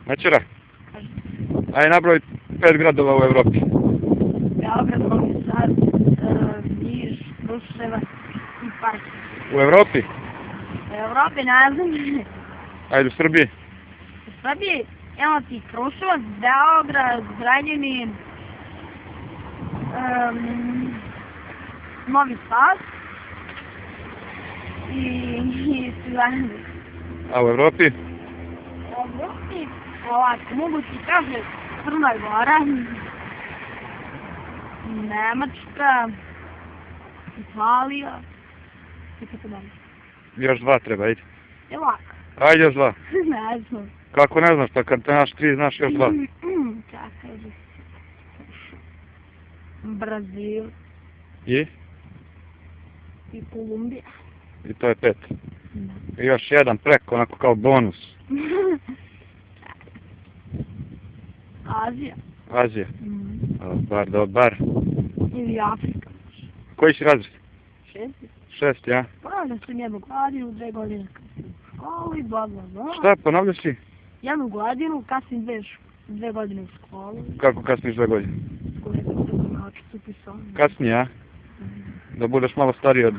Mačera, aj nabroj 5 gradova u Evropi. Beograd, Novi Sad, Niš, Kruševac i Park. U Evropi? U Evropi ne znam. Ajde u Srbiji. U Srbiji imamo ti Kruševac, Beograd, Zrenjanin, Novi Sad i Svilajno. A u Evropi? U Evropi, ovako, mogu ti kaže Crna Gora, Nemačka, Italija i tako dalje. Još 2 treba, ajde. Je lako. Ajde još 2. Ne znam. Kako ne znaš, pa kad te naš 3 znaš još 2. Čakaj da se... Brazil I? i Kolumbija. I to je 5. I još 1 preko, onako kao bonus. Azija. Azija. Dobar. Ili Afrika. Koji si razred? 6. 6, ja? Ponavljam sam 1 godinu, 2 godine kasnim u školu i bla bla bla. Šta, ponavljaš si? 1 godinu, kasnim 2 godine u školu. Kako kasniš 2 godine? Načicu pisao. Kasnije, ja? Da budeš malo stariji od...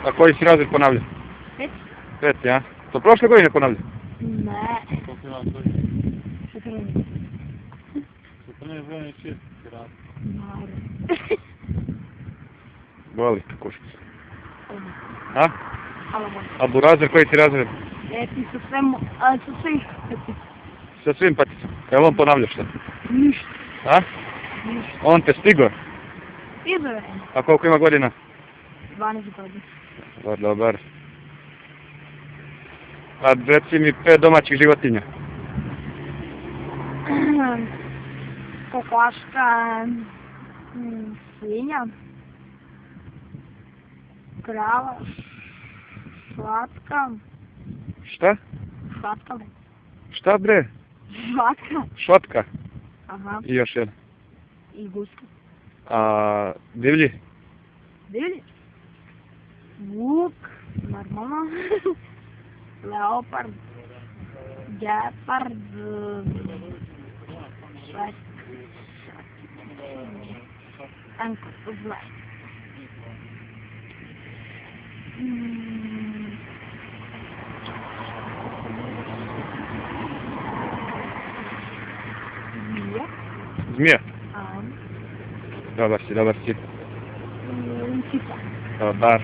A koji si razred ponavlja? 5. 5, ja? To prošle godine ponavlja? Ne. Koliko ima godina? 14. 14 godina i 6 rad. Naravno. Voli, kušica. A? Hvala Bože. A Burazer, koji ti razred? Ti sa svih peti. Sa svim paticama. Jel on ponavlja šta? Ništa. A? Ništa. On te stigo? Izove. A koliko ima godina? 12 godina. Dobar. A reci mi 5 domaćih životinja. Kokoška, svinja, krava, švatka. Šta? Švatka. Šta bre? Švatka. Šotka. Aha. I još jedan. I guska. A divlji? Divlji. Vuk, normalno. Leopard. Gepard. Švek. Tanko, zle. Zmija. Zmija? A. Dobar si. Lisica. Dobar.